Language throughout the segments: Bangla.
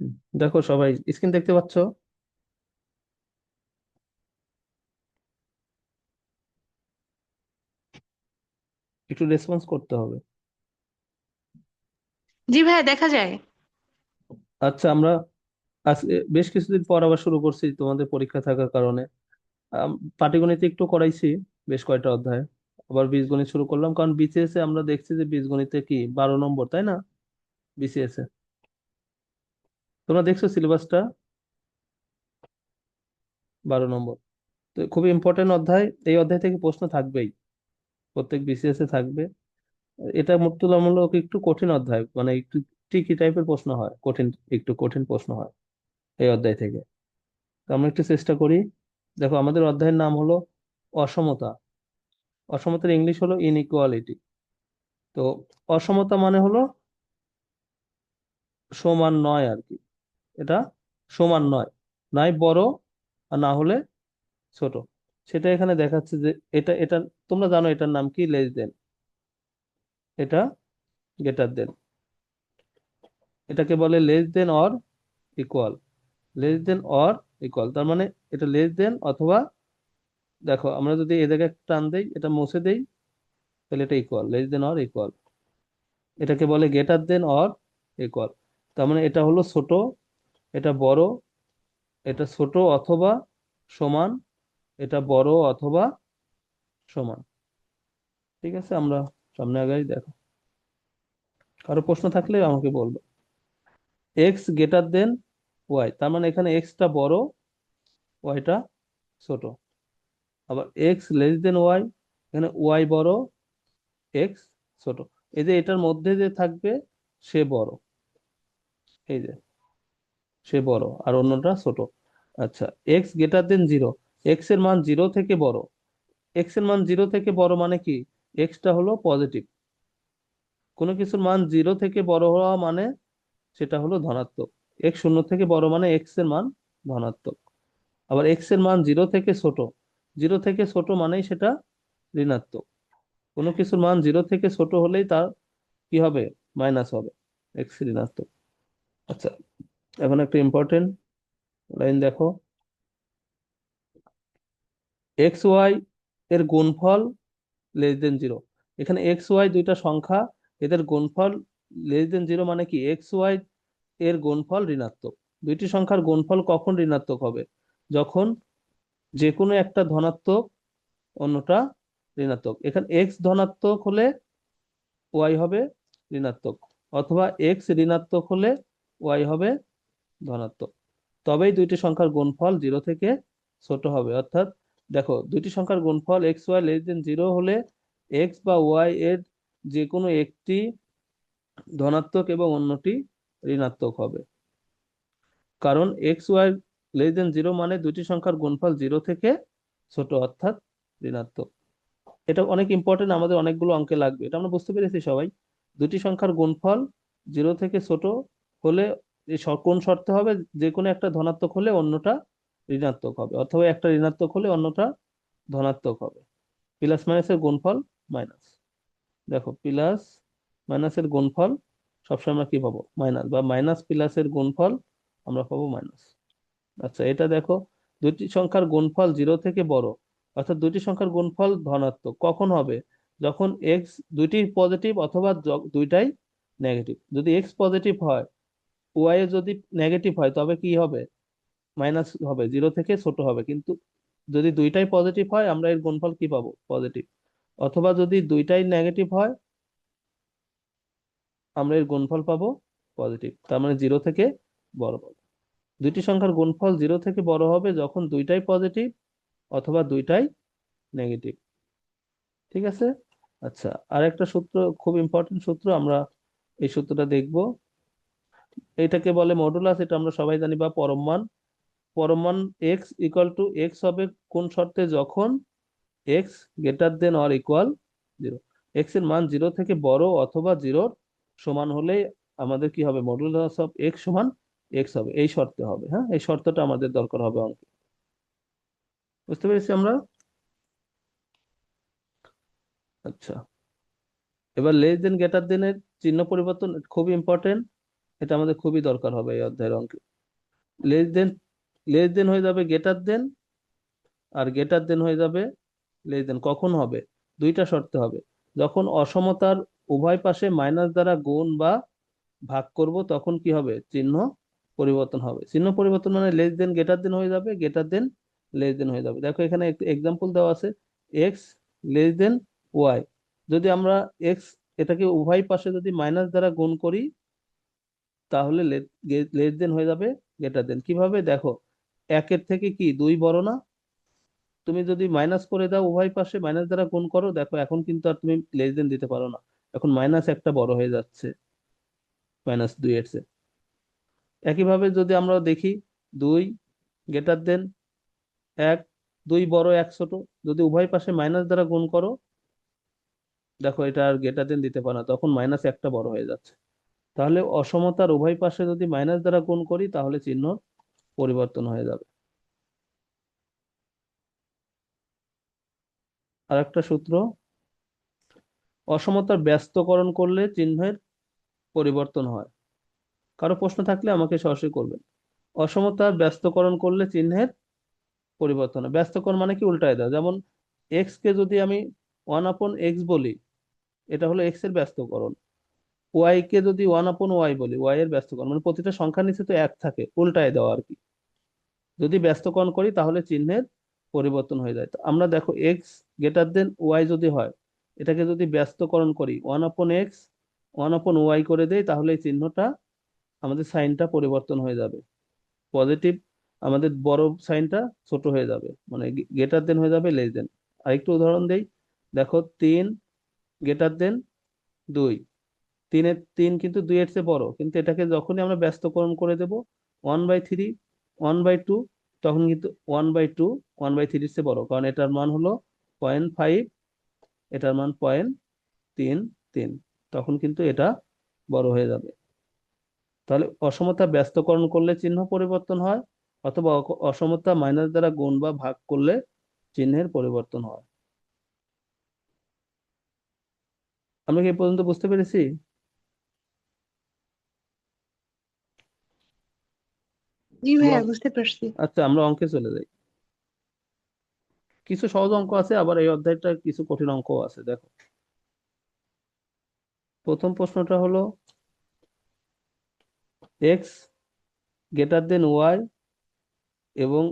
হুম, দেখো সবাই স্ক্রিন দেখতে পাচ্ছ? একটু রেসপন্স করতে হবে। জি ভাইয়া, দেখা যায়। আচ্ছা, আমরা আজ বেশ কিছুদিন পর আবার শুরু করছি তোমাদের পরীক্ষা থাকার কারণে। পাটিগণিত একটু করাইছি, বেশ কয়টা অধ্যায়। আবার বীজগণিত শুরু করলাম, কারণ বিসিএস এ আমরা দেখছি যে বীজগণিতে কি 12 নম্বর, তাই না? বিসিএস এ তোমরা দেখছো সিলেবাসটা? 12 নম্বর। তো খুবই ইম্পর্টেন্ট অধ্যায়, এই অধ্যায় থেকে প্রশ্ন থাকবেই, প্রত্যেক বিসিএস এ থাকবে। এটা তুলনামূলক একটু কঠিন অধ্যায়, মানে একটু ট্রিকি টাইপের প্রশ্ন হয়, কঠিন, একটু কঠিন প্রশ্ন হয় এই অধ্যায় থেকে। তো আমরা একটু চেষ্টা করি। দেখো, আমাদের অধ্যায়ের নাম হলো অসমতা। অসমতার ইংলিশ হলো ইনইকুয়ালিটি। তো অসমতা মানে হলো সমান নয় আর কি। এটা সমান নয়, নাই বড় আর না হলে ছোট। সেটা এখানে দেখাচ্ছে যে এটা তোমরা জানো এটার নাম কি? Less than. এটা গ্রেটার দেন। এটাকে বলে less than or equal. Less than or equal তার মানে এটা লেস দেন অথবা, দেখো আমরা যদি এ জায়গায় টান দেই, এটা মুছে দেই, তাহলে এটা equal, less than or equal. এটাকে বলে গ্রেটার দেন অর ইকুয়াল। তার মানে এটা হলো ছোট, এটা বড়, এটা ছোট অথবা সমান, এটা বড় অথবা সমান। ঠিক আছে, আমরা সামনে আগাই। দেখো, কারো প্রশ্ন থাকলে আমাকে বলবো। এক্স গ্রেটার দেন ওয়াই, তার মানে এখানে এক্সটা বড়, ওয়াইটা ছোট। আবার এক্স লেস দেন ওয়াই, এখানে ওয়াই বড়, এক্স ছোট। এই যে এটার মধ্যে যে থাকবে সে বড়, এই যে সে বড় আর অন্যটা ছোট। আচ্ছা, এক্স গ্রেটার দেন জিরো, এক্স এর মান জিরো থেকে বড়। এক্স এর মান জিরো থেকে বড় মানে কি? এক্সটা হলো পজিটিভ। কোনো কিছুর মান জিরো থেকে বড় হওয়া মানে সেটা হলো ধনাত্মক। এক্স শূন্য থেকে বড় মানে এক্স এর মান ধনাত্মক। আবার এক্স এর মান জিরো থেকে ছোট, জিরো থেকে ছোট মানেই সেটা ঋণাত্মক। কোনো কিছুর মান জিরো থেকে ছোট হলেই তার কি হবে? মাইনাস হবে, এক্স ঋণাত্মক। আচ্ছা, এখন একটা ইম্পর্টেন্ট লাইন দেখো। এক্স ওয়াই এর গুণফল লেস দেন জিরো। এখানে এক্স ওয়াই দুইটা সংখ্যা, এদের গুণফল লেস দেন জিরো মানে কি? এক্স ওয়াই এর গুণফল ঋণাত্মক। দুইটি সংখ্যার গুণফল কখন ঋণাত্মক হবে? যখন যে কোনো একটা ধনাত্মক, অন্যটা ঋণাত্মক। এখানে এক্স ধনাত্মক হলে ওয়াই হবে ঋণাত্মক, অথবা এক্স ঋণাত্মক হলে ওয়াই হবে ধনাত্মক। তবেই দুইটি সংখ্যার গুণফল জিরো থেকে ছোট হবে। অর্থাৎ দেখো, দুইটি সংখ্যার গুণফল X Y less than zero হলে এক্স বা ওয়াই এর যে কোনো একটি ধনাত্মক এবং অন্যটি ঋণাত্মক হবে। কারণ X Y less than zero মানে দুইটি সংখ্যার গুণফল জিরো থেকে ছোট, অর্থাৎ ঋণাত্মক। এটা অনেক ইম্পর্টেন্ট, আমাদের অনেকগুলো অঙ্কে লাগবে। এটা আমরা বুঝতে পেরেছি সবাই। দুটি সংখ্যার গুণফল জিরো থেকে ছোট হলে কোন শর্তে হবে? যে কোনো একটা ধনাত্মক হলে অন্যটা ঋণাত্মক হবে, অথবা একটা ঋণাত্মক হলে অন্যটা ধনাত্মক হবে। প্লাস মাইনাসের গুণফল মাইনাস। দেখো, প্লাস মাইনাসের গুণফল সবসময় আমরা কি পাবো? মাইনাস, বা মাইনাস প্লাসের গুণফল আমরা পাবো মাইনাস। আচ্ছা, এটা দেখো, দুটি সংখ্যার গুণফল জিরো থেকে বড়, অর্থাৎ দুটি সংখ্যার গুণফল ধনাত্মক কখন হবে? যখন এক্স দুইটি পজিটিভ অথবা দুইটাই নেগেটিভ। যদি এক্স পজিটিভ হয়, ওয়াই এ যদি নেগেটিভ হয়, তবে কি হবে? মাইনাস হবে, জিরো থেকে ছোট হবে। কিন্তু যদি দুইটাই পজিটিভ হয়, আমরা এর গুণফল কি পাবো? পজিটিভ। অথবা যদি দুইটাই নেগেটিভ হয়, আমরা এর গুণফল পাবো পজিটিভ। তার মানে জিরো থেকে বড় পাবো। দুইটি সংখ্যার গুণফল জিরো থেকে বড় হবে যখন দুইটাই পজিটিভ অথবা দুইটাই নেগেটিভ। ঠিক আছে। আচ্ছা, আর একটা সূত্র, খুব ইম্পর্টেন্ট সূত্র, আমরা এই সূত্রটা দেখব। এটাকে বলে মডুলাস, এটা আমরা সবাই জানি, বা পরম মান। পরম মান এক্স ইকুয়াল টু এক্স হবে কোন শর্তে? যখন x greater than or equal zero. X এর মান জিরো থেকে বড় অথবা জিরোর সমান হলে আমাদের কি হবে? মডুলাস অফ এক্স সমান এক্স হবে, এই শর্তে হবে। হ্যাঁ, এই শর্তটা আমাদের দরকার হবে অঙ্কে। বুঝতে পেরেছি আমরা? আচ্ছা, এবার লেস দেন গ্রেটার দেন এর চিহ্ন পরিবর্তন খুব ইম্পর্টেন্ট। এটা আমাদের খুবই দরকার হবে এই অধ্যায়ের অঙ্কে। লেস দেন, লেস দেন হয়ে যাবে গ্রেটার দেন, আর গ্রেটার দেন হয়ে যাবে লেস দেন। কখন হবে? দুইটা শর্তে হবে। যখন অসমতার উভয় পাশে মাইনাস দ্বারা গুণ বা ভাগ করব তখন কি হবে? চিহ্ন পরিবর্তন হবে। চিহ্ন পরিবর্তন মানে লেস দেন গ্রেটার দেন হয়ে যাবে, গ্রেটার দেন লেস দেন হয়ে যাবে। দেখো এখানে একটু এক্সাম্পল দেওয়া আছে, এক্স লেস দেন ওয়াই। যদি আমরা এক্স এটাকে উভয় পাশে যদি মাইনাস দ্বারা গুণ করি তাহলে লেস দেন হয়ে যাবে গ্রেটার দেন। কিভাবে? দেখো, একের থেকে কি দুই বড় না? তুমি যদি মাইনাস করে দাও উভয় পাশে মাইনাস দ্বারা গুণ করো, দেখো এখন কিন্তু আর তুমি লেস দেন দিতে পারো না, এখন মাইনাস একটা বড় হয়ে যাচ্ছে, মাইনাস দুই এর চেয়ে। একইভাবে যদি আমরা দেখি দুই গ্রেটার দেন এক, দুই বড় এক ছোট, যদি উভয় পাশে মাইনাস দ্বারা গুণ করো দেখো এটা আর গ্রেটার দেন দিতে পারে না, তখন মাইনাস একটা বড় হয়ে যাচ্ছে। তাহলে অসমতার উভয় পাশে যদি মাইনাস দ্বারা গুণ করি তাহলে চিহ্ন পরিবর্তন হয়ে যাবে। আর একটা সূত্র, অসমতার ব্যস্তকরণ করলে চিহ্নের পরিবর্তন হয়। কারো প্রশ্ন থাকলে আমাকে সরাসরি করবেন। অসমতার ব্যস্তকরণ করলে চিহ্নের পরিবর্তন হয়। ব্যস্তকরণ মানে কি? উল্টায় দেওয়া। যেমন এক্স কে যদি আমি 1/x বলি, এটা হলো এক্স এর ব্যস্তকরণ। ওয়াই কে যদি 1/y বলি, ওয়াই এর ব্যস্তকরণ। মানে প্রতিটা সংখ্যার নিচে তো এক থাকে, উল্টায় দেওয়া আর কি। যদি ব্যস্তকরণ করি তাহলে চিহ্নের পরিবর্তন হয়ে যায়। তো আমরা দেখো এক্স গ্রেটার দেন ওয়াই যদি হয়, এটাকে যদি ব্যস্তকরণ করি 1/x 1/y করে দেই তাহলে এই চিহ্নটা, আমাদের সাইনটা পরিবর্তন হয়ে যাবে। পজিটিভ, আমাদের বড় সাইনটা ছোট হয়ে যাবে, মানে গ্রেটার দেন হয়ে যাবে লেস দেন। আরেকটু উদাহরণ দেই, দেখো তিন গ্রেটার দেন দুই। তিন কিন্তু দুই এর চেয়ে বড়, কিন্তু এটাকে যখনই আমরা ব্যস্তকরণ করে দেব 1/3 1/2, তখন কিন্তু 1/2 1/3 চেয়ে বড়, কারণ এটার মান হলো 0.5, এটার মান 0.33, তখন কিন্তু এটা বড় হয়ে যাবে। তাহলে অসমতা ব্যস্তকরণ করলে চিহ্ন পরিবর্তন হয়, অথবা অসমতা মাইনাস দ্বারা গুণ বা ভাগ করলে চিহ্নের পরিবর্তন হয়। আমরা কি এই পর্যন্ত বুঝতে পেরেছি? জি আমরা ভাইয়া, বুঝতে পারছি। আচ্ছা, আমরা অঙ্কে চলে যাই। কিছু সহজ অঙ্ক আছে, আবার এই অধ্যায়টা কিছু কঠিন অঙ্কও আছে। দেখো, প্রথম প্রশ্নটা হলো এক্স গ্রেটার দেন ওয়াই এবং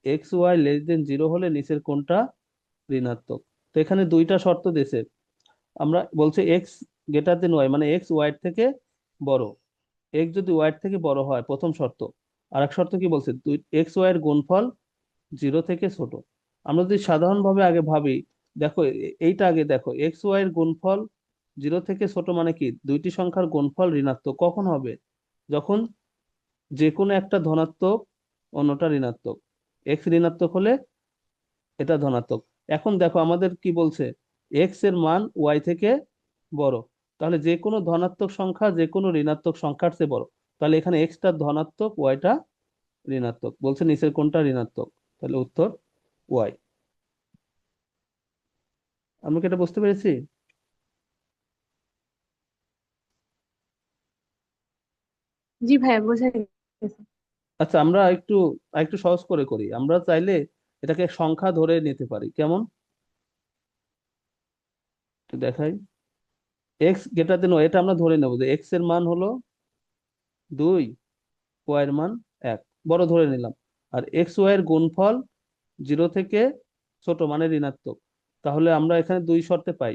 X Y less than zero হলে নিচের কোনটা ঋণাত্মক? তো এখানে দুইটা শর্ত দিয়েছে। আমরা বলছে এক্স গ্রেটার দেন ওয়াই মানে এক্স ওয়াই থেকে বড়। এক্স যদি ওয়াই থেকে বড় হয় প্রথম শর্ত। আর এক শর্ত কি বলছে? দুই এক্স ওয়াই এর গুণফল জিরো থেকে ছোট। আমরা যদি সাধারণভাবে আগে ভাবি, দেখো এইটা আগে দেখো, এক্স ওয়াই এর গুণফল জিরো থেকে ছোট মানে কি? দুইটি সংখ্যার গুণফল ঋণাত্মক কখন হবে? যখন যে কোনো একটা ধনাত্মক, অন্যটা ঋণাত্মক। এক্স ঋণাত্মক হলে এটা ধনাত্মক। এখন দেখো আমাদের কি বলছে, এক্স এর মান ওয়াই থেকে বড়। তাহলে যে কোনো ধনাত্মক সংখ্যা যে কোনো ঋণাত্মক সংখ্যার চেয়ে বড়। তাহলে এখানে এক্সটা ধনাত্মক, ওয়াইটা ঋণাত্মক। বলছে নিচের কোনটা ঋণাত্মক? তাহলে উত্তর ওয়াই। আমরা কি এটা বুঝতে পেরেছি? জি ভাইয়া, বোঝা গেছে। আচ্ছা, আমরা একটু একটু সহজ করে করি। আমরা চাইলে এটাকে সংখ্যা ধরে নিতে পারি, কেমন? একটু দেখাই। এক্স গ্রেটার দেন ওয়াই, এটা আমরা ধরে নেবো যে এক্স এর মান হলো দুই, ওয়াই এর মান এক, বড় ধরে নিলাম। আর এক্স ওয়াই এর গুণফল জিরো থেকে ছোট মানে ঋণাত্মক। তাহলে আমরা এখানে দুই শর্তে পাই,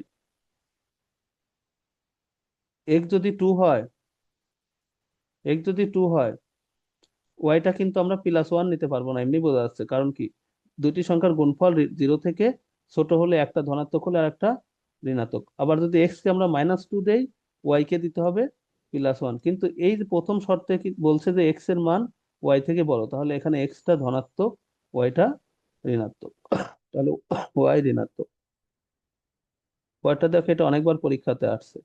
এক্স যদি টু হয়, এক্স যদি টু হয়, ওয়াইটা কিন্তু আমরা প্লাস ওয়ান নিতে পারবো না, এমনি বোঝা যাচ্ছে। কারণ কি? দুটি সংখ্যার গুণফল জিরো থেকে ছোট হলে একটা ধনাত্মক হলে আর একটা ঋণাত্মক। আবার যদি এক্স কে আমরা -2 দেই, ওয়াই কে দিতে হবে প্লাস ওয়ান। কিন্তু এই যে প্রথম শর্তে কি বলছে যে এক্স এর মান ওয়াই থেকে বড়, তাহলে এখানে এক্সটা ধনাত্মক, ওয়াইটা ঋণাত্মক। তাহলে ওয়াই ঋণাত্মক। ওয়াইটা দেখো, এটা অনেকবার পরীক্ষাতে আসছে।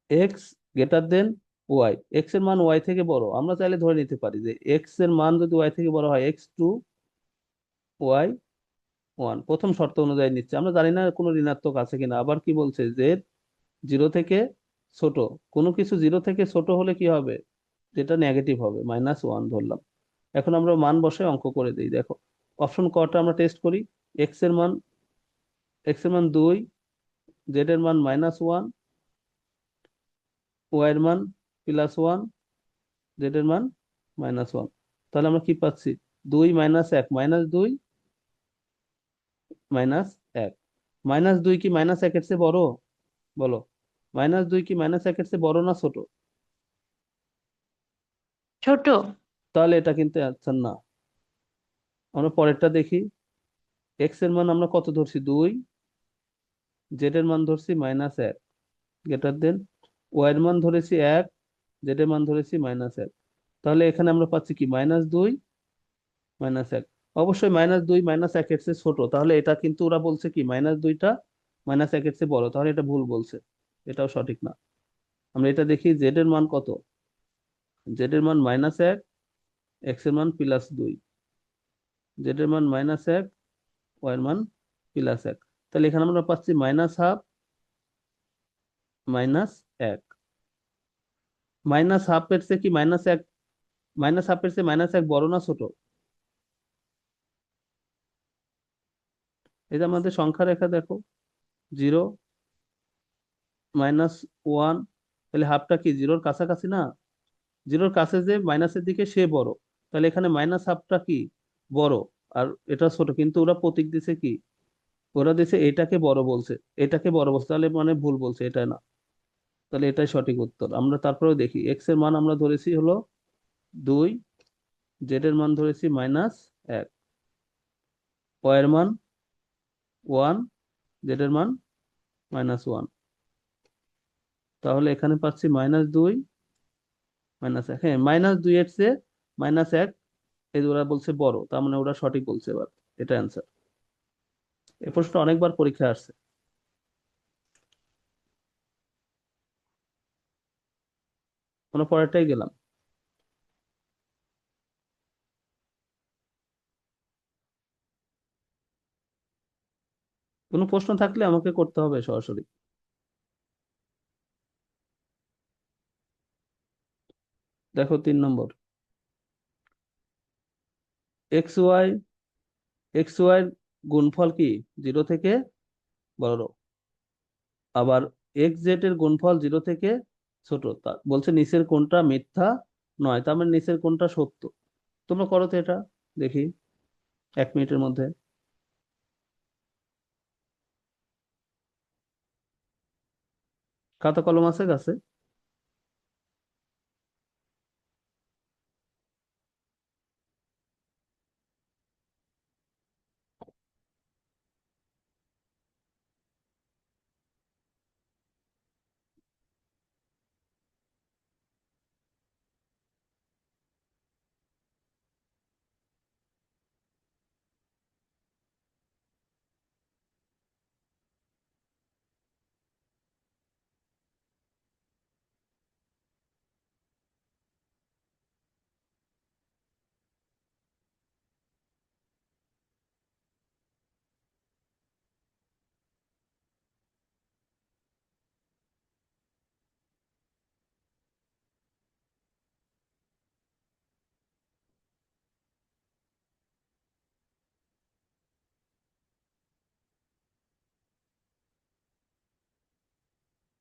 X greater than Y, X এর মান ওয়াই থেকে বড়। আমরা চাইলে ধরে নিতে পারি যে এক্স এর মান যদি ওয়াই থেকে বড় হয়, এক্স টু ওয়াই ওয়ান, প্রথম শর্ত অনুযায়ী নিচ্ছে, আমরা জানি না কোনো ঋণাত্মক আছে কিনা। আবার কি বলছে যে জিরো থেকে ছোট, কোনো কিছু জিরো থেকে ছোট হলে কি হবে, যেটা নেগেটিভ হবে, -1 ধরলাম। এখন আমরা মান বসে অঙ্ক করে দিই, দেখো অপশন কটা আমরা টেস্ট করি। এক্স এর মান, এক্স এর মান 2, জেড এর মান -1, ওয়াই এর মান +1, জেড এর মান -1। তাহলে আমরা কি পাচ্ছি, 2 -1, -2 -1। -2 কি -1 এর চেয়ে বড়, বলো? -2 কি -1 এর চেয়ে বড় না ছোট? ছোট। তাহলে এটা কিন্তু অ্যান্সার না। আমরা পরেরটা দেখি। এক্স এর মান আমরা কত ধরছি, 2, জেড এর মান ধরছি -1, গ্রেটার দেন, ওয়াই এর মান ধরেছি 1, জেড এর মান ধরেছি -1। তাহলে এখানে আমরা পাচ্ছি কি, -2 -1। অবশ্যই -2 -1 এর চেয়ে ছোট, তাহলে এটা কিন্তু ওরা বলছে কি -2টা -1 এর চেয়ে বড়, তাহলে এটা ভুল বলছে, এটাও সঠিক না। আমরা এটা দেখি, জেড এর মান কত, জেড এর মান -1, এক্স এর মান +2, জেড এর মান -1, ওয়াই এর মান +1। তাহলে এখানে আমরা পাচ্ছি -1/2 -1। -1/2 এর চেয়ে কি -1, -1/2 এর চেয়ে -1 বড় না ছোট? এই যে আমাদের সংখ্যা রেখা দেখো, 0, -1, তাহলে হাফটা কি জিরোর কাছাকাছি না? জিরোর কাছে যে মাইনাসের দিকে সে বড়, তাহলে এখানে -1/2টা কি বড়, আর এটা ছোট। কিন্তু ওরা প্রতীক দিছে কি, ওরা দিছে এটাকে বড় বলছে, এটাকে বড় বলছে, তাহলে মানে ভুল বলছে, এটা না। তাহলে এটাই সঠিক উত্তর। আমরা তারপরেও দেখি, এক্স এর মান আমরা ধরেছি হলো 2, জেড এর মান ধরেছি -1, ওয়াই এর মান 1, জেড এর মান -1। তাহলে এখানে পাচ্ছি -2 -1। হ্যাঁ, -2 এর চেয়ে -1 এই যে ওরা বলছে বড়, তার মানে ওরা সঠিক বলছে। এবার এটা অ্যান্সার। এই প্রশ্নটা অনেকবার পরীক্ষায় আসছে। আমরা পরেরটাই গেলাম। কোনো প্রশ্ন থাকলে আমাকে করতে হবে সরাসরি। দেখো 3 নম্বর, এক্স ওয়াই, এক্স ওয়াই গুণফল কি 0 থেকে বড়, আবার এক্স জেড এর গুণফল 0 থেকে ছোট। তা বলছে নিচের কোনটা মিথ্যা নয়, তার মানে নিচের কোনটা সত্য। তোমরা করো তো এটা, দেখি 1 মিনিটের মধ্যে। খাতা কলম আছে কাছে?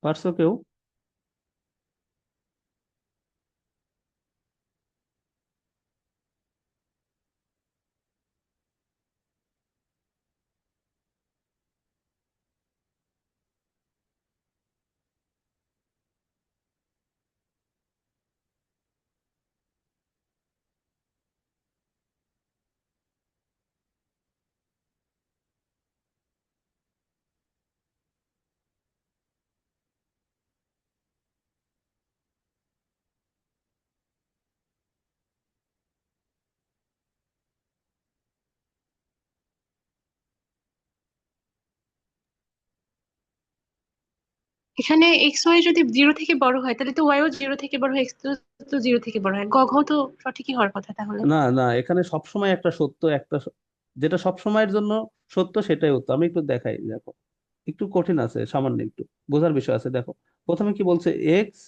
পারছো কেউ? এখানে এক্স ওয়াই যদি জিরো থেকে বড় হয় তাহলে তো ওয়াইও জিরো থেকে বড় হয়, এক্স তো জিরো থেকে বড় হয়, গ ঘ তো সঠিকই হওয়ার কথা তাহলে। না না, এখানে সবসময় একটা সত্য, একটা যেটা সব সময়ের জন্য সত্য সেটাই উত্তর। আমি একটু দেখাই, দেখো একটু কঠিন আছে, সামান্য একটু বোঝার বিষয় আছে। দেখো প্রথমে কি বলছে, এক্স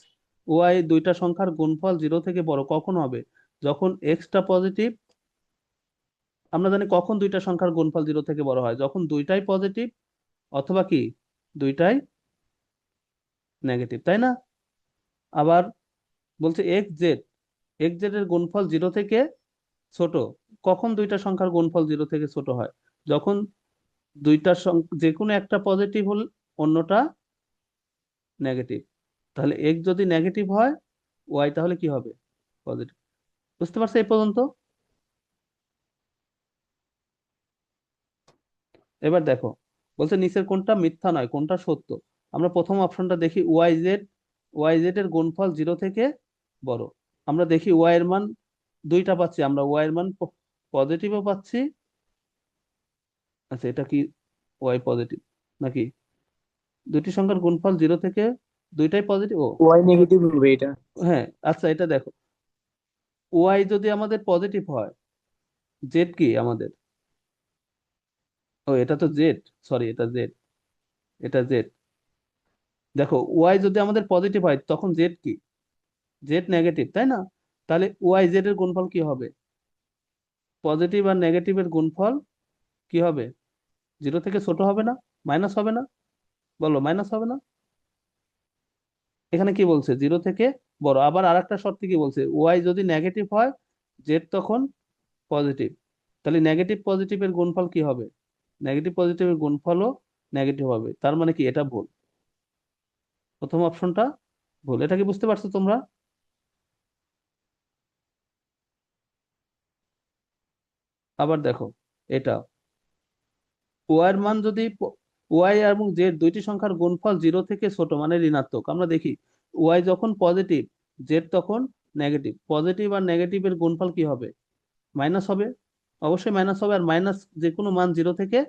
ওয়াই দুইটা সংখ্যার গুণফল জিরো থেকে বড় কখন হবে? যখন এক্সটা পজিটিভ। আমরা জানি কখন দুইটা সংখ্যার গুণফল জিরো থেকে বড় হয়, যখন দুইটাই পজিটিভ অথবা কি দুইটাই নেগেটিভ, তাই না? আবার বলছে এক্স জেড, এক্স জেড এর গুণফল জিরো থেকে ছোট, কখন দুইটা সংখ্যার গুণফল জিরো থেকে ছোট হয়? যখন যে কোনো একটা পজিটিভ হল, অন্যটা নেগেটিভ। তাহলে এক্স যদি নেগেটিভ হয়, ওয়াই তাহলে কি হবে? পজিটিভ। বুঝতে পারছো এই পর্যন্ত? এবার দেখো, বলছে নিচের কোনটা মিথ্যা নয় কোনটা সত্য। আমরা প্রথম অপশনটা দেখি, ওয়াই জেড এর গুণফল জিরো থেকে বড়। আমরা দেখি ওয়াই এর মান দুইটা পাচ্ছি, আমরা ওয়াই এর মান পজিটিভও পাচ্ছি। আচ্ছা এটা কি ওয়াই পজিটিভ নাকি? দুটি সংখ্যার গুণফল জিরো থেকে দুইটাই পজিটিভ, ও ওয়াই নেগেটিভ হবে এটা। হ্যাঁ। আচ্ছা এটা দেখো, ওয়াই যদি আমাদের পজিটিভ হয়, জেড কি আমাদের? ও এটা তো জেড, সরি এটা জেড, এটা জেড। দেখো ওয়াই যদি আমাদের পজিটিভ হয় তখন জেড কি? জেড নেগেটিভ, তাই না? তাহলে ওয়াই জেড এর গুণফল কি হবে? পজিটিভ আর নেগেটিভের গুণফল কি হবে? জিরো থেকে ছোট হবে না? মাইনাস হবে না? বলো মাইনাস হবে না? এখানে কি বলছে, জিরো থেকে বড়। আবার আরেকটা শর্তে কি বলছে, ওয়াই যদি নেগেটিভ হয়, জেড তখন পজিটিভ। তাহলে নেগেটিভ পজিটিভের গুণফল কি হবে? নেগেটিভ পজিটিভের গুণফলও নেগেটিভ হবে। তার মানে কি এটা ভুল, প্রথম অপশনটা ভুল। এটা কি বুঝতে পারছো তোমরা? আবার দেখো এটা, ওয়াই এর মান যদি ওয়াই এবং জেড দুইটি সংখ্যার গুণফল জিরো থেকে ছোট মানে ঋণাত্মক, আমরা দেখি ওয়াই যখন পজিটিভ, জেড তখন নেগেটিভ। পজিটিভ আর নেগেটিভের গুণফল কি হবে? মাইনাস হবে, অবশ্যই মাইনাস হবে। আর মাইনাস যে কোনো মান জিরো থেকে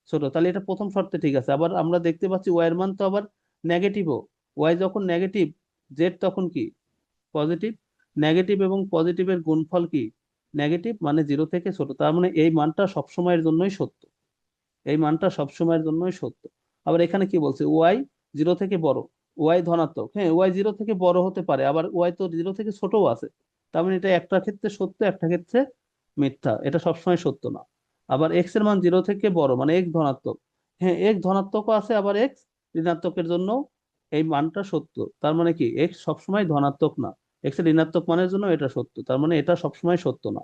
ছোট, তাহলে এটা প্রথম শর্তে ঠিক আছে। আবার আমরা দেখতে পাচ্ছি ওয়াই এর মান তো আবার নেগেটিভও। ওয়াই যখন নেগেটিভ, জেড তখন কি পজিটিভ। নেগেটিভ এবং পজিটিভের গুণফল কি নেগেটিভ, মানে জিরো থেকে ছোট। তার মানে এই মানটা সবসময়ের জন্যই সত্য, এই মানটা সবসময়ের জন্যই সত্য। আবার এখানে কি বলছে, ওয়াই জিরো থেকে বড়, ওয়াই ধনাত্মক। হ্যাঁ ওয়াই জিরো থেকে বড় হতে পারে, আবার ওয়াই তো জিরো থেকে ছোটও আছে। তার মানে এটা একটা ক্ষেত্রে সত্য, একটা ক্ষেত্রে মিথ্যা, এটা সবসময় সত্য না। আবার এক্স এর মান জিরো থেকে বড় মানে এক্স ধনাত্মক। হ্যাঁ এক্স ধনাত্মকও আছে, আবার এক্স ঋণাত্মকের জন্য এই মানটা সত্য। তার মানে কি এক্স সবসময় ধনাত্মক না, এক্স এর ঋণাত্মক মানের জন্য এটা সত্য। তার মানে এটা সবসময় সত্য না,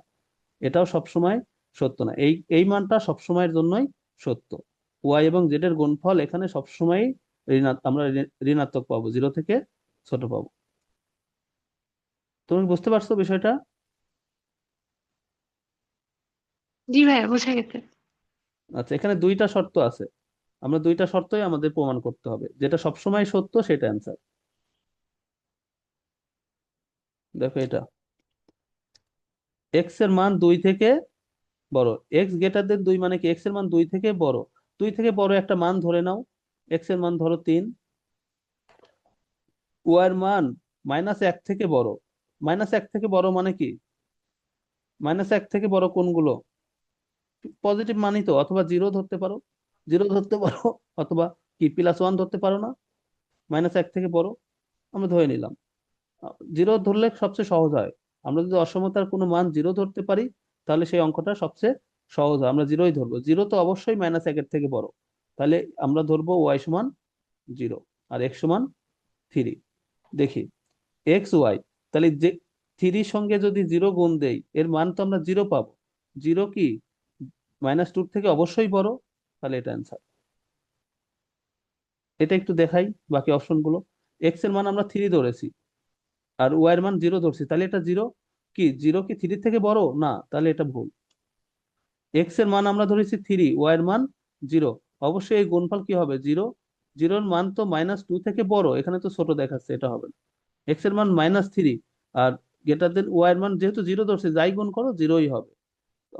এটাও সবসময় সত্য না। এই এই মানটা সবসময়ের জন্যই সত্য। ওয়াই এবং জেড এর গুণফল এখানে সবসময় আমরা ঋণাত্মক পাবো, জিরো থেকে ছোট পাবো। তুমি বুঝতে পারছো বিষয়টা? জি ভাইয়া, বোঝা গেছে। আচ্ছা এখানে দুইটা শর্ত আছে, আমরা দুইটা শর্তই আমাদের প্রমাণ করতে হবে, যেটা সবসময় সত্য সেটা অ্যান্সার। দেখো এটা, এক্স এর মান দুই থেকে বড়, এক্স গ্রেটার দেন দুই মানে কি এক্স এর মান দুই থেকে বড়। দুই থেকে বড় একটা মান ধরে নাও, এক্স এর মান ধরো তিন। ওয়াই এর মান মাইনাস এক থেকে বড়, মাইনাস এক থেকে বড় মানে কি? মাইনাস এক থেকে বড় কোনগুলো? পজিটিভ মানই তো, অথবা জিরো ধরতে পারো, জিরো ধরতে পারো, অথবা কি প্লাস ওয়ান ধরতে পারো না? মাইনাস এক থেকে বড় আমরা ধরে নিলাম। জিরো ধরলে সবচেয়ে সহজ হয়। আমরা যদি অসমতার কোনো মান জিরো ধরতে পারি, তাহলে সেই অঙ্কটা সবচেয়ে সহজ হয়, আমরা জিরোই ধরবো। জিরো তো অবশ্যই মাইনাস একের থেকে বড়, তাহলে আমরা ধরবো ওয়াই সমান জিরো আর এক্স সমান থ্রি। দেখি এক্স ওয়াই, তাহলে যে থ্রির সঙ্গে যদি জিরো গুণ দেই এর মান তো আমরা জিরো পাবো। জিরো কি মাইনাস টুর থেকে অবশ্যই বড়, তাহলে এটা অ্যান্সার। এটা একটু দেখাই বাকি অপশন গুলো। এক্স এর মান আমরা থ্রি ধরেছি, আর ওয়াই এর মান জিরো ধরছি, তাহলে এটা জিরো কি, জিরো কি থ্রির থেকে বড় না? তাহলে এটা ভুল। এক্স এর মান আমরা ধরেছি থ্রি, ওয়াই এর মান জিরো, অবশ্যই এই গুণফল কি হবে জিরো। জিরোর মান তো মাইনাস টু থেকে বড়, এখানে তো ছোট দেখাচ্ছে, এটা হবে না। এক্স এর মান মাইনাস থ্রি আর গ্রেটার দেন ওয়াই এর মান যেহেতু জিরো ধরছে, যাই গুণ করো জিরোই হবে।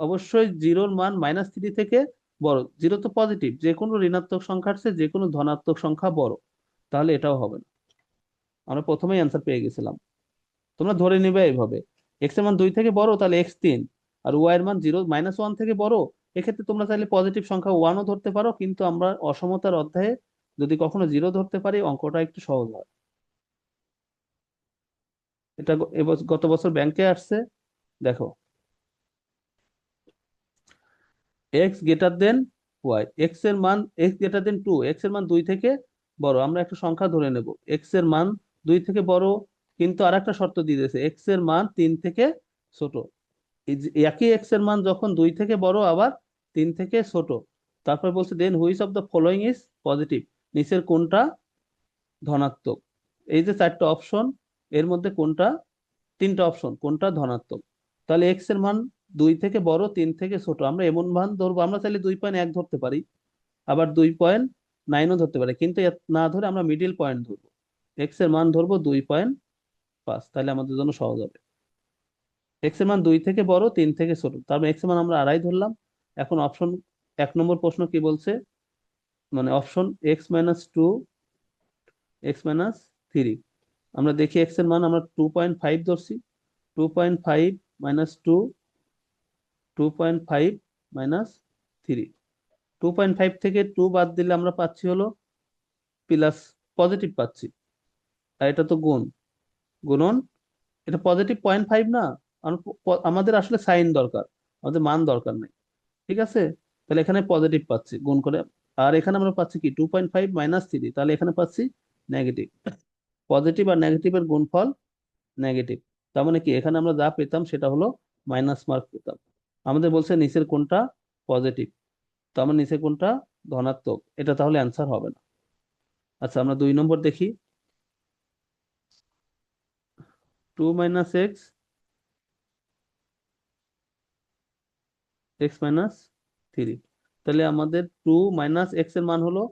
অবশ্যই জিরোর মান মাইনাস থ্রি থেকে বড়, জিরো তো পজিটিভ, যে কোনো ঋণাত্মক সংখ্যার চেয়ে যে কোনো ধনাত্মক সংখ্যা বড়, তাহলে এটাও হবে না। আমরা প্রথমেই অ্যান্সার পেয়ে গেছিলাম। তোমরা ধরে নিবে এইভাবে, এক্স এর মান দুই থেকে বড় তাহলে এক্স তিন, আর ওয়াই এর মান জিরো মাইনাস ওয়ান থেকে বড় এক্ষেত্রে তোমরা চাইলে পজিটিভ সংখ্যা 1ও ধরতে পারো, কিন্তু আমরা অসমতার অধ্যায়ে যদি কখনো 0 ধরতে পারি অঙ্কটা একটু সহজ হয়। এটা গত বছর ব্যাংকে আসছে। দেখো, X greater than Y, X এর মান এক্স গ্রেটার দেন 2, এক্স এর মান 2 থেকে বড়। আমরা একটা সংখ্যা ধরে নেব এক্স এর মান 2 থেকে বড়, কিন্তু আর একটা শর্ত দিয়ে দিয়েছে এক্স এর মান 3 থেকে ছোট। এই যে একই এক্স এর মান যখন 2 থেকে বড় আবার 3 থেকে ছোট, তারপর বলছে then which of the following is positive, নিচের কোনটা ধনাত্মক। এই যে চারটা অপশন, এর মধ্যে কোনটা, তিনটা অপশন, কোনটা ধনাত্মক। তাহলে এক্স এর মান 2 থেকে বড় 3 থেকে ছোট, আমরা এমন মান ধরবো, আমরা চাইলে 2.1 ধরতে পারি, আবার 2.9ও ধরতে পারি, কিন্তু না ধরে আমরা মিডিল পয়েন্ট ধরবো, এক্স এর মান ধরবো 2.5, তাহলে আমাদের জন্য সহজ হবে। এক্স এর মান 2 থেকে বড় 3 থেকে ছোট, তার মানে এক্স এর মান আমরা 2.5 ধরলাম। এখন অপশন 1 নম্বর প্রশ্ন কি বলছে, মানে অপশন x-2, x-3, আমরা দেখি এক্স এর মান আমরা 2.5 ধরছি, 2.5 -2, 2.5 -3, 2.5 থেকে 2 বাদ দিলে আমরা পাচ্ছি হলো প্লাস, পজিটিভ পাচ্ছি। আর এটা তো গুণন, এটা পজিটিভ 0.5 না, আমাদের আসলে সাইন দরকার, আমাদের মান দরকার নেই। ঠিক আছে, তাহলে এখানে পজিটিভ পাচ্ছি গুণ করে। আর এখানে আমরা পাচ্ছি কি 2.5 -3, তাহলে এখানে পাচ্ছি নেগেটিভ। পজিটিভ আর নেগেটিভের গুণফল নেগেটিভ, তার মানে কি এখানে আমরা যা পেতাম সেটা হলো মাইনাস মার্ক পেতাম। আমাদের বলছে নিচের কোনটা পজিটিভ, তো আমার নিচে কোনটা ধনাত্মক, এটা তাহলে অ্যান্সার হবে না। আচ্ছা, আমরা 2 নম্বর দেখি, 2 - x, x-3, তাহলে আমাদের 2 - x এর মান হলো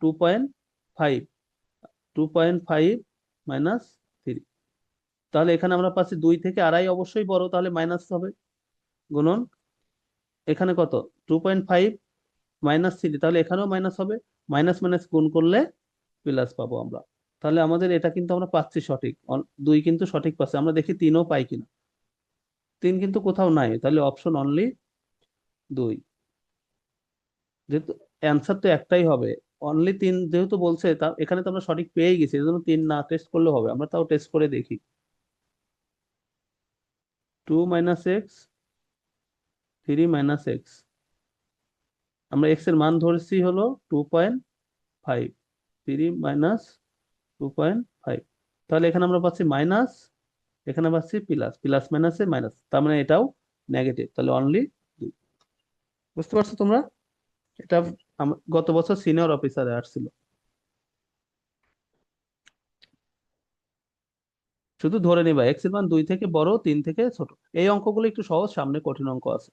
2.5, 2.5 -3, তাহলে এখানে আমরা পাচ্ছি 2 থেকে 2.5 অবশ্যই বড়, তাহলে মাইনাস হবে, গুণন এখানে কত 2.5 -3, তাহলে এখানেও মাইনাস হবে, মাইনাস মাইনাস গুণ করলে প্লাস পাবো আমরা। তাহলে আমাদের এটা কিন্তু আমরা পাচ্ছি সঠিক, 2 কিন্তু সঠিক পাচ্ছি, আমরা দেখি 3ও পাই কিনা, 3 কিন্তু কোথাও নাই, তাহলে অপশন অনলি 2। যেহেতু অ্যান্সার তো একটাই হবে, অনলি 3 যেহেতু বলছে, তা এখানে তো আমরা সঠিক পেয়েই গেছি, এজন্য 3 না টেস্ট করলে হবে, আমরা তাও টেস্ট করে দেখি। 2 - x, 3 - x, আমরা x এর মান ধরেছি হলো 2.5, 3 - 2.5, তাহলে এখানে আমরা পাচ্ছি মাইনাস, এখানে পাচ্ছি প্লাস, প্লাস মাইনাসে মাইনাস, তার মানে এটাও নেগেটিভ, তাহলে অনলি 2। বুঝতে পারছো তোমরা? এটা গত বছর সিনিয়র অফিসারে আসছিল। শুধু ধরে নিবা এক্স এর মান 2 থেকে বড় 3 থেকে ছোট, এই অঙ্কগুলো একটু সহজ, সামনে কঠিন অঙ্ক আছে।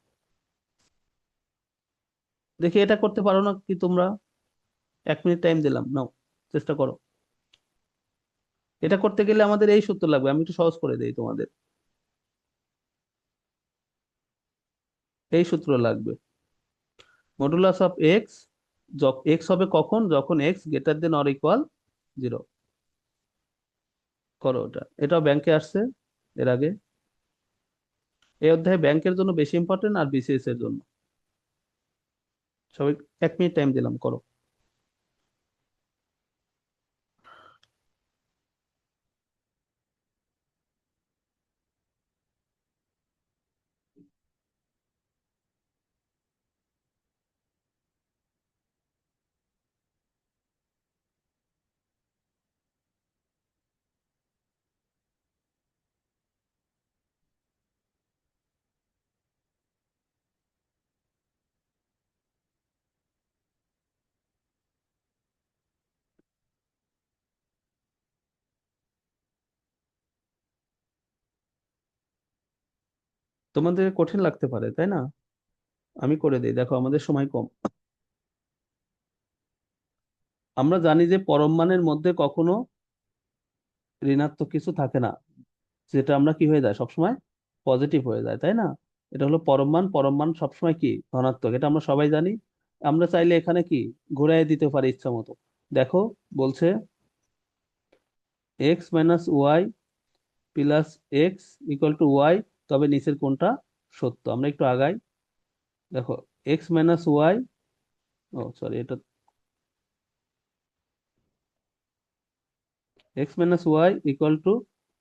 দেখি এটা করতে পারো না কি তোমরা, 1 মিনিট টাইম দিলাম, নাও চেষ্টা করো। এটা করতে গেলে আমাদের এই সূত্র লাগবে, আমি একটু সহজ করে দেই তোমাদের। এই সূত্র লাগবে, মডুলাস অফ এক্স, এক্স হবে কখন, যখন x greater than or equal 0। করো ওটা, এটাও ব্যাংকে আসছে এর আগে। এই অধ্যায়ে ব্যাংকের জন্য বেশি ইম্পর্টেন্ট আর বিসিএস এর জন্য। সবাই 1 মিনিট টাইম দিলাম, করো। তোমাদের কঠিন লাগতে পারে তাই না, আমি করে দিই, দেখো আমাদের সময় কম। আমরা জানি যে পরম মানের মধ্যে কখনো ঋণাত্মক কিছু থাকে না, যেটা আমরা কি হয়ে যায় সবসময় পজিটিভ হয়ে যায়, তাই না? এটা হলো পরম মান, পরম মান সবসময় কি ধনাত্মক, এটা আমরা সবাই জানি। আমরা চাইলে এখানে কি ঘুরাই দিতে পারি ইচ্ছা মতো। দেখো, বলছে x-y plus X equal to Y, তবে নিচের কোনটা সত্য, আমরা একটু আগাই। দেখো, X minus Y, oh sorry, এটা X minus Y equal to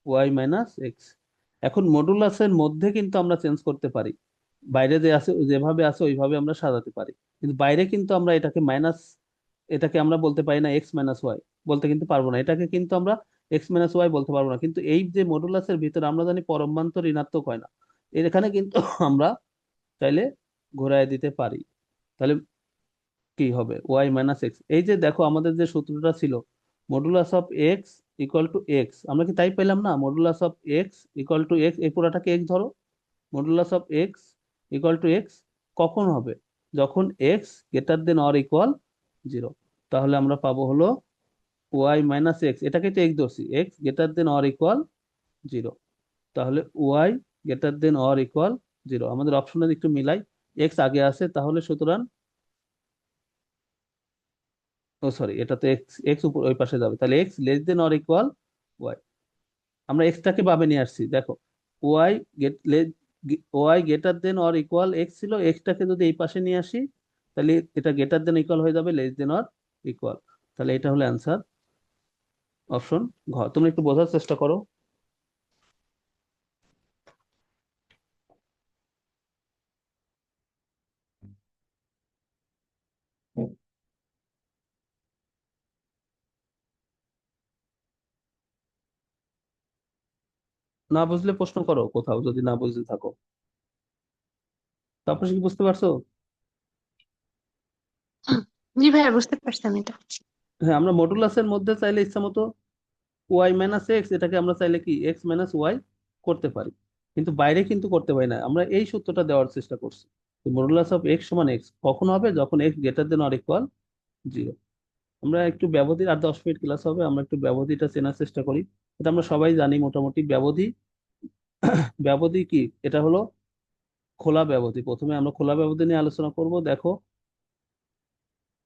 Y minus X. এখন মডুলাসের মধ্যে কিন্তু আমরা চেঞ্জ করতে পারি, বাইরে যে আছে যেভাবে আছে ওইভাবে আমরা সাজাতে পারি, কিন্তু বাইরে কিন্তু আমরা এটাকে মাইনাস, এটাকে আমরা বলতে পারি না এক্স মাইনাস ওয়াই, বলতে কিন্তু পারবো না, এটাকে কিন্তু আমরা এক্স মাইনাস ওয়াই বলতে পারবো না, কিন্তু এই যে মডুলাসের ভিতরে আমরা জানি পরম মান তো ঋণাত্মক হয় না, এখানে কিন্তু আমরা চাইলে ঘোরায় দিতে পারি। তাহলে কি হবে, ওয়াই মাইনাস এক্স। এই যে দেখো আমাদের যে সূত্রটা ছিল, modulus of x equal two x, আমরা কি তাই পেলাম না, modulus of x equal two x, এই পুরাটাকে এক্স ধরো, modulus of x equal two x কখন হবে, যখন x greater than or equal zero. তাহলে আমরা পাবো হলো ওয়াই মাইনাস এক্স, এটাকে তো এক্স ধরছি, X greater than or equal zero. তাহলে Y greater than or equal zero, আমাদের অপশনে একটু মিলাই, এক্স আগে আছে, তাহলে সুতরাং, ও সরি, এটা তো এক্স, এক্স উপর ওই পাশে যাবে, তাহলে X less than or equal Y. আমরা এক্সটাকে বাবে নিয়ে আসছি, দেখো Y get Y greater than or equal X ছিল, এক্সটাকে যদি এই পাশে নিয়ে আসি, তাহলে এটা গ্রেটার দেন ইকুয়াল হয়ে যাবে লেস দেন অর ইকুয়াল। তাহলে এটা হলো অ্যান্সার, অপশন ঘ। তুমি একটু বোঝার চেষ্টা করো। না বুঝলে প্রশ্ন করো কোথাও, যদি না বুঝতে থাকো। তারপর কি বুঝতে পারছো? জি ভাইয়া, বুঝতে পারছেন এটা। হ্যাঁ, আমরা মডুলাসের মধ্যে চাইলে ইচ্ছা মতো ওয়াই মাইনাস এক্স, এটাকে আমরা চাইলে কি এক্স মাইনাস ওয়াই করতে পারি, কিন্তু বাইরে কিন্তু করতে পারি না, আমরা এই সূত্রটা দেওয়ার চেষ্টা করছি, মডুলাস অফ এক্স সমান এক্স কখন হবে, যখন x greater than or equal zero. আমরা একটু ব্যবধি, আর 10 মিনিট ক্লাস হবে, আমরা একটু ব্যবধিটা চেনার চেষ্টা করি। এটা আমরা সবাই জানি মোটামুটি ব্যবধি। ব্যবধি কি, এটা হলো খোলা ব্যবধি, প্রথমে আমরা খোলা ব্যবধি নিয়ে আলোচনা করব। দেখো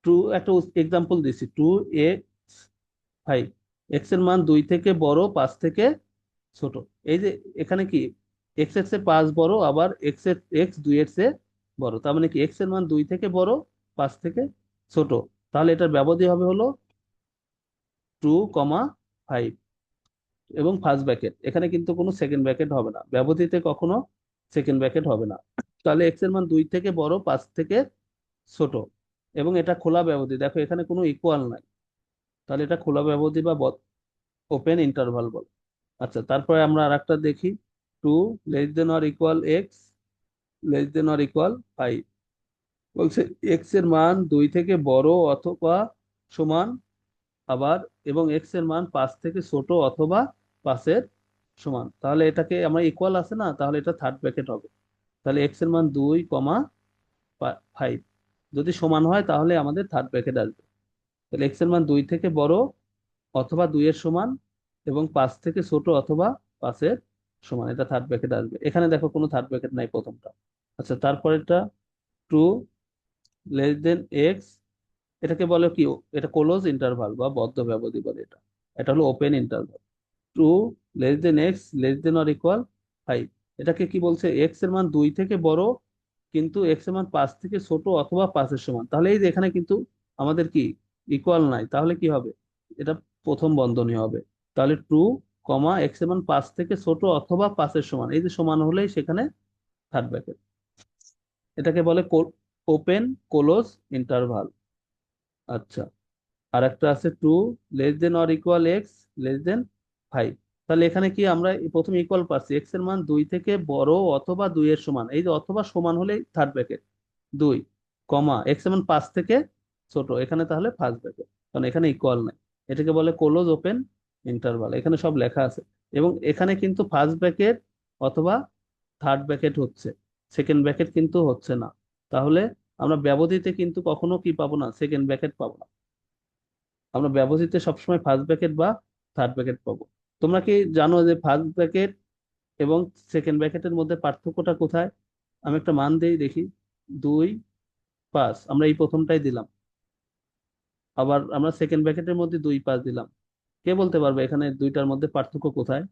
টু, একটা এক্সাম্পল দিচ্ছি, টু এক্স ফাইভ, এক্স এর মান 2 থেকে বড়, 5 থেকে ছোট। এই যে এখানে কি এক্স এর চেয়ে 5 বড়, আবার এক্স 2 এর চেয়ে বড়, তার মানে কি এক্স এর মান 2 থেকে বড়, 5 থেকে ছোট, তাহলে এটার ব্যবধি হবে হলো 2,5, এবং ফার্স্ট ব্র্যাকেট, এখানে কিন্তু কোনো সেকেন্ড ব্র্যাকেট হবে না, ব্যবধিতে কখনো সেকেন্ড ব্র্যাকেট হবে না। তাহলে এক্স এর মান 2 থেকে বড়, 5 থেকে ছোট, এবং এটা খোলা ব্যবধি, দেখো এখানে কোনো ইকুয়াল নাই, তাহলে এটা খোলা ব্যবধি বা ওপেন ইন্টারভাল বল। আচ্ছা, তারপরে আমরা আর একটা দেখি, two less than or equal X less than or equal 5, বলছে এক্স এর মান 2 থেকে বড় অথবা সমান, আবার এবং এক্স এর মান 5 থেকে ছোট অথবা 5-এর সমান, তাহলে এটাকে আমরা ইকুয়াল আছে না, তাহলে এটা থার্ড ব্র্যাকেট হবে, তাহলে এক্স এর মান 2,5 যদি সমান হয় তাহলে আমাদের থার্ড ব্র্যাকেট আসবে, তাহলে এক্স এর মান 2 থেকে বড় অথবা 2-এর সমান, এবং 5 থেকে ছোট অথবা 5-এর সমান, এটা থার্ড ব্র্যাকেট আসবে, এখানে দেখো কোনো থার্ড ব্র্যাকেট নাই প্রথমটা। আচ্ছা, তারপরেরটা টু লেস দেন এক্স, এটাকে বলে কি, এটা ক্লোজ ইন্টারভাল বা বদ্ধ ব্যবধি বলে, এটা এটা হলো open interval. Two less than X less than or equal 5, এটাকে কি বলছে, এক্স এর মান 2 থেকে বড়, কিন্তু এক্স এর মান 5 থেকে ছোট অথবা 5-এর সমান, তাহলে এই যে এখানে কিন্তু আমাদের কি ইকুয়াল নাই, তাহলে কি হবে, এটা প্রথম বন্ধনী হবে, তাহলে টু কমা এক্স এর মান 5 থেকে ছোট অথবা 5-এর সমান, এই যে সমান হলেই সেখানে থার্ড ব্র্যাকেট, এটাকে বলে ওপেন ক্লোজ ইন্টারভাল। আচ্ছা, আর একটা আছে two less than or equal X less than 5, তাহলে এখানে কি আমরা প্রথম ইকুয়াল পাচ্ছি, এক্স এর মান 2 থেকে বড় অথবা 2-এর সমান, এই যে অথবা সমান হলে থার্ড ব্র্যাকেট, 2 কমা এক্স এর মান 5 থেকে ছোট, এখানে তাহলে ফার্স্ট ব্র্যাকেট, কারণ এখানে ইকুয়াল নাই, এটাকে বলে ক্লোজ ওপেন ইন্টারভাল, এখানে সব লেখা আছে, এবং এখানে কিন্তু ফার্স্ট ব্র্যাকেট অথবা থার্ড ব্র্যাকেট হচ্ছে, সেকেন্ড ব্র্যাকেট কিন্তু হচ্ছে না, তাহলে আমরা ব্যবধিতে কিন্তু কখনো কি পাবো না, সেকেন্ড ব্র্যাকেট পাবো না, আমরা ব্যবহৃত সবসময় ফার্স্ট ব্র্যাকেট বা থার্ড ব্র্যাকেট পাবো। তোমরা কি জানো যে ফার্স্ট ব্র্যাকেট এবং সেকেন্ড ব্র্যাকেটের মধ্যে পার্থক্যটা কোথায়? আমি একটা মান দিই দেখি, 2, 5, আমরা এই প্রথমটাই দিলাম, আবার আমরা সেকেন্ড ব্র্যাকেটের মধ্যে 2, 5 দিলাম, কে বলতে পারবে এখানে দুইটার মধ্যে পার্থক্য কোথায়?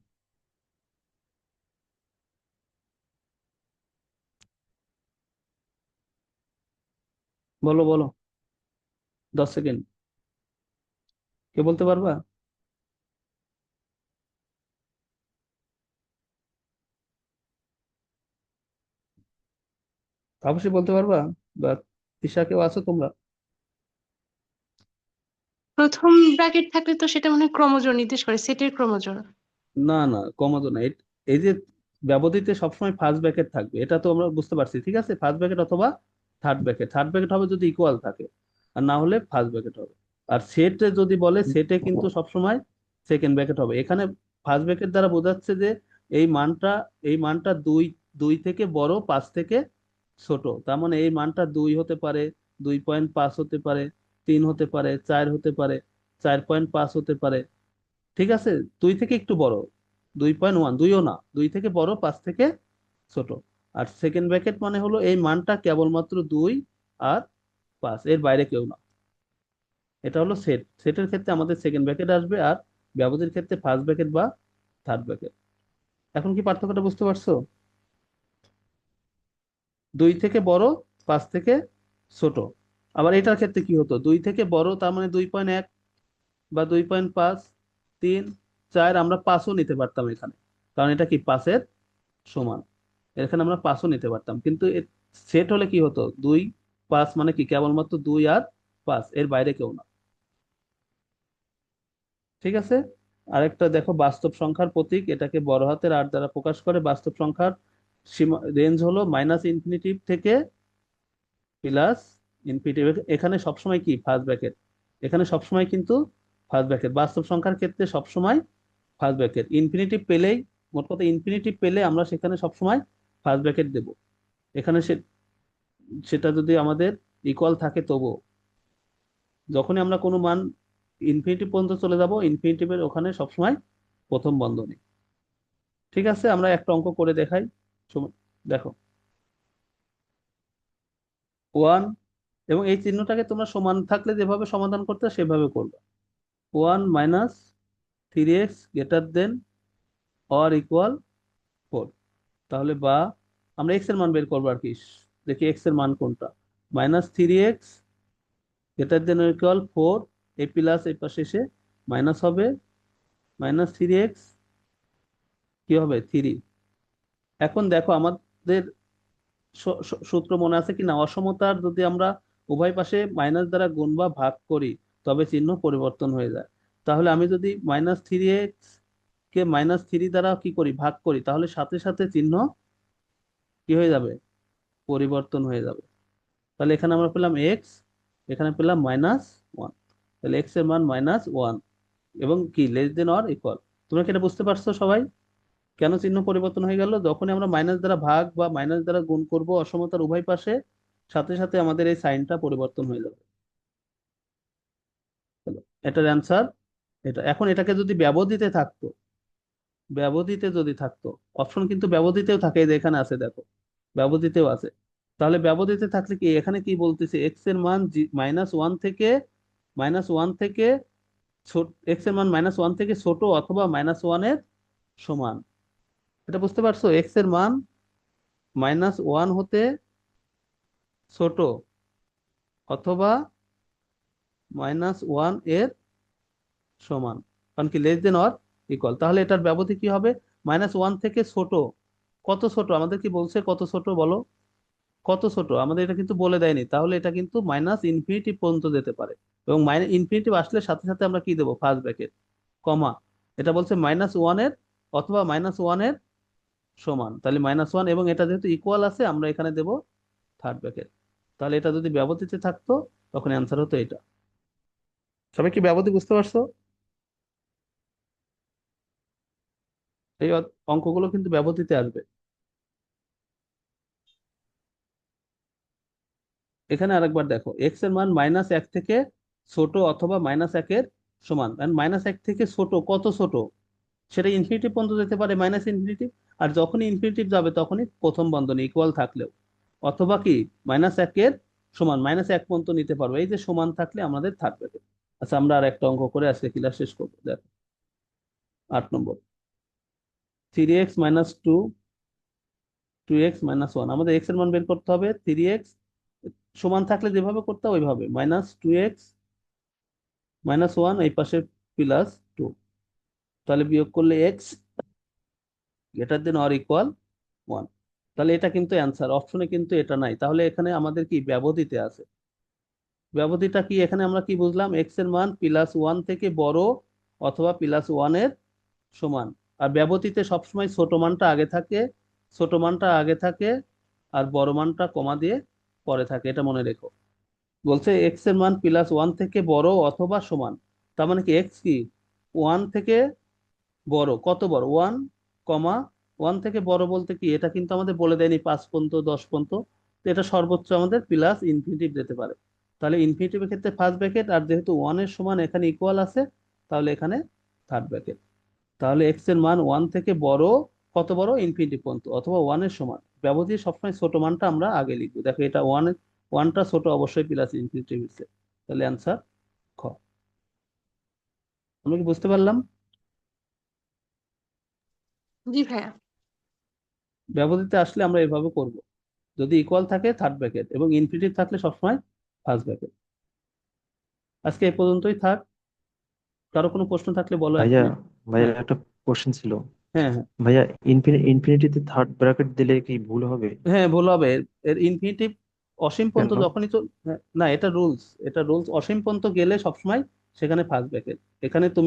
বলো বলো, 10 সেকেন্ড। কে বলতে পারবা? অবশ্যই বলতে পারবা? বা তিশা, কেউ আছো তোমরা? প্রথম ব্র্যাকেট থাকলে তো সেটা মনে হয় ক্রমজোড় নির্দেশ করে, সেটের ক্রমজোড়। না না, কমাতো না। এই যে ব্যবধিতে সবসময় ফার্স্ট ব্র্যাকেট থাকবে, এটা তো আমরা বুঝতে পারছি, ঠিক আছে? ফার্স্ট ব্র্যাকেট অথবা থার্ড ব্র্যাকেট, থার্ড ব্র্যাকেট হবে যদি ইকুয়াল থাকে, আর না হলে ফার্স্ট ব্র্যাকেট হবে। আর সেটে যদি বলে, সেটে কিন্তু সবসময় সেকেন্ড ব্র্যাকেট হবে। এখানে ফার্স্ট ব্র্যাকেট দ্বারা বোঝাচ্ছে যে এই মানটা, এই মানটা দুই, দুই থেকে বড়, 5 থেকে ছোট। তার মানে এই মানটা 2 হতে পারে, 2.5 হতে পারে, 3 হতে পারে, 4 হতে পারে, 4.5 হতে পারে, ঠিক আছে? 2 থেকে একটু বড়, 2.1, দুইও না, 2 থেকে বড়, 5 থেকে ছোট। আর সেকেন্ড ব্র্যাকেট মানে হলো এই মানটা কেবলমাত্র 2 আর 5, এর বাইরে কেউ না। এটা হলো সেট। সেটের ক্ষেত্রে আমাদের সেকেন্ড ব্র্যাকেট আসবে, আর ব্যবধির ক্ষেত্রে ফার্স্ট ব্র্যাকেট বা থার্ড ব্র্যাকেট। এখন কি পার্থক্যটা বুঝতে পারছো? 2 থেকে বড়, 5 থেকে ছোট। আবার এটার ক্ষেত্রে কি হতো, 2 থেকে বড় তার মানে 2.1 বা 2.5, 3, 4, আমরা 5ও নিতে পারতাম এখানে, কারণ এটা কি 5-এর সমান। এখানে আমরা 5ও নিতে পারতাম, কিন্তু সেট হলে কি হতো, 2, 5 মানে কি কেবলমাত্র 2 আর 5, এর বাইরে কেউ না, ঠিক আছে? আরেকটা দেখো, বাস্তব সংখ্যার প্রতীক, এটাকে বড় হাতের আর দ্বারা প্রকাশ করে। বাস্তব সংখ্যার সীমা রেঞ্জ হলো -ইনফিনিটি থেকে প্লাস ইনফিনিটি। এখানে সবসময় কি ফার্স্ট ব্র্যাকেট, এখানে সবসময় কিন্তু ফার্স্ট ব্র্যাকেট, বাস্তব সংখ্যার ক্ষেত্রে সবসময় ফার্স্ট ব্র্যাকেট। ইনফিনিটিভ পেলেই, মোট কথা ইনফিনিটিভ পেলে আমরা সেখানে সবসময় ফার্স্ট ব্র্যাকেট দেব। এখানে সেটা যদি আমাদের ইকুয়াল থাকে তবুও, যখনই আমরা কোনো মান ইনফিনিটিভ পর্যন্ত চলে যাব, ইনফিনিটিভের ওখানে সবসময় প্রথম বন্ধনী। ঠিক আছে, আমরা একটা অঙ্ক করে দেখাই। দেখো, 1, এবং এই চিহ্নটাকে তোমরা সমান থাকলে যেভাবে সমাধান করতে হয় সেভাবে করবে। 1 - 3x greater than or equal 4। তাহলে বা আমরা এক্স এর মান বের করবো আর কি। দেখি এক্স এর মান কোনটা। -3x greater than or equal 4, এই প্লাস এই পাশে এসে মাইনাস হবে, -3x কি হবে 3। এখন দেখো আমাদের সূত্র মনে আছে কি না, অসমতার যদি আমরা উভয় পাশে মাইনাস দ্বারা গুণ বা ভাগ করি তবে চিহ্ন পরিবর্তন হয়ে যায়। তাহলে আমি যদি -3x কে -3 দ্বারা কি করি, ভাগ করি, তাহলে সাথে সাথে চিহ্ন কি হয়ে যাবে, পরিবর্তন হয়ে যাবে। তাহলে এখানে আমরা পেলাম এক্স, এখানে পেলাম -1। তাহলে এক্স এর মান -1 এবং কি লেস দেন অর ইকুয়াল। তোমরা কি এটা বুঝতে পারছো সবাই, কেন চিহ্ন পরিবর্তন হয়ে গেল? যখনই আমরা মাইনাস দ্বারা ভাগ বা মাইনাস দ্বারা গুণ করব অসমতার উভয় পাশে, সাথে সাথে আমাদের এই সাইনটা পরিবর্তন হয়ে যাবে। চলো, এটার অ্যান্সার এটা। এখন এটাকে যদি ব্যবধিতে থাকতো, ব্যবধিতে যদি থাকতো, অপশন কিন্তু ব্যবধিতেও থাকে, এই যে এখানে আছে দেখো, ব্যবধিতেও আছে। তাহলে ব্যবধিতে থাকলে কি, এখানে কি বলতেছে, এক্স এর মান -1 থেকে ছোট, এক্স এর মান -1 থেকে ছোট অথবা -1 এর সমান। এটা বুঝতে পারছো, এক্স এর মান -1 হতে ছোট অথবা -1 এর সমান, কারণ কি লেস দেন অর ইকুয়াল। তাহলে এটার ব্যবধি কি হবে, -1 থেকে ছোট। কত ছোট আমাদের কি বলছে, কত ছোট বলো, কত ছোট আমাদের এটা কিন্তু বলে দেয়নি। তাহলে এটা কিন্তু -ইনফিনিটি পর্যন্ত যেতে পারে, এবং ইনফিনিটি আসলে সাথে সাথে আমরা কি দেবো, ফার্স্ট ব্র্যাকেট, কমা। এটা বলছে -1 এর অথবা -1 এর সমান, তাহলে -1, এবং এটা যেহেতু ইকুয়াল আছে আমরা এখানে দেব থার্ড ব্র্যাকেট। তাহলে এটা যদি ব্যবধিতে থাকতো তখন অ্যান্সার হতো এটা। সবাই কি ব্যবধি বুঝতে পারছো? এই অঙ্কগুলো কিন্তু ব্যবধিতে আসবে। এখানে আরেকবার দেখো, এক্স এর মান -1 থেকে ছোট অথবা -1 এর সমান। -1 থেকে ছোট, কত ছোট, সেটা ইনফিনিটি পর্যন্ত যেতে পারে, -ইনফিনিটি। আর যখনই ইনফিনিটিভ যাবে তখনই প্রথম বন্ধনী ইকুয়াল থাকলেও, অথবা কি -1 এর সমান, -1 পর্যন্ত নিতে পারবো, এই যে সমান থাকলে আমাদের থাকবে। আচ্ছা, আমরা আর একটা অঙ্ক করে আজকে ক্লাস শেষ করবো। দেখো, 8 নম্বর, 3x - 2, 2x - 1। আমাদের এক্স এর মান বের করতে হবে, 3x সমান থাকলে যেভাবে করতে হয় ওইভাবে, -2x -1 এই পাশে +2, তাহলে বিয়োগ করলে x > 1। তাহলে এটা কিন্তু অ্যান্সার, অপশনে কিন্তু এটা নাই, তাহলে এখানে আমাদের কি ব্যবধিতে আছে। ব্যবধিটা কি, এখানে আমরা কি বুঝলাম, এক্স এর মান +1 থেকে বড় অথবা +1 এর সমান। আর ব্যবধিতে সবসময় ছোট মানটা আগে থাকে, ছোট মানটা আগে থাকে, আর বড় মানটা কমা দিয়ে পরে থাকে, এটা মনে রেখো। বলছে এক্স এর মান +1 থেকে বড় অথবা সমান, তার মানে কি এক্স কি 1 থেকে বড়, কত বড় 1, 1 থেকে বড় বলতে কি, এটা কিন্তু আমাদের বলে দেয়নি 5 পর্যন্ত 10 পর্যন্ত, তো এটা সর্বোচ্চ আমাদের প্লাস ইনফিনিটিভ যেতে পারে। তাহলে ইনফিনিটিভের ক্ষেত্রে ফার্স্ট ব্র্যাকেট, আর যেহেতু 1 এর সমান এখানে ইকুয়াল আছে, তাহলে এখানে থার্ড ব্র্যাকেট। তাহলে এক্স এর মান 1 থেকে বড়, কত বড়, ইনফিনিটি পর্যন্ত, অথবা 1 এর সমান। ব্যবধি সবসময় ছোট মানটা আমরা আগে লিখবো, দেখো এটা 1টা ছোট, অবশ্যই প্লাস ইনফিনিটি হচ্ছে। তাহলে অ্যান্সার খ। আমরা কি বুঝতে পারলাম? জি ভাইয়া। ব্যবধিতে আসলে আমরা এভাবে করব, যদি ইকুয়াল থাকে থার্ড ব্র্যাকেট এবং ইনফিনিটিভ থাকলে সবসময় ফার্স্ট ব্র্যাকেট। আজকে এই পর্যন্তই থাক, কারো কোনো প্রশ্ন থাকলে বলো ভাইয়া, এখনই। ভাইয়া হ্যাঁ, একটা কোশ্চেন ছিল। হ্যাঁ, হ্যাঁ, ভাইয়া, ইনফিনিটিতে থার্ড ব্র্যাকেট দিলে কি ভুল হবে? হ্যাঁ, ভুল হবে। এর ইনফিনিটিভ অসীম কেন? পর্যন্ত যখনই তো, হ্যাঁ, না এটা রুলস, এটা রুলস, অসীম পর্যন্ত গেলে সবসময় সেখানে ফার্স্ট ব্র্যাকেট। এখানে তুমি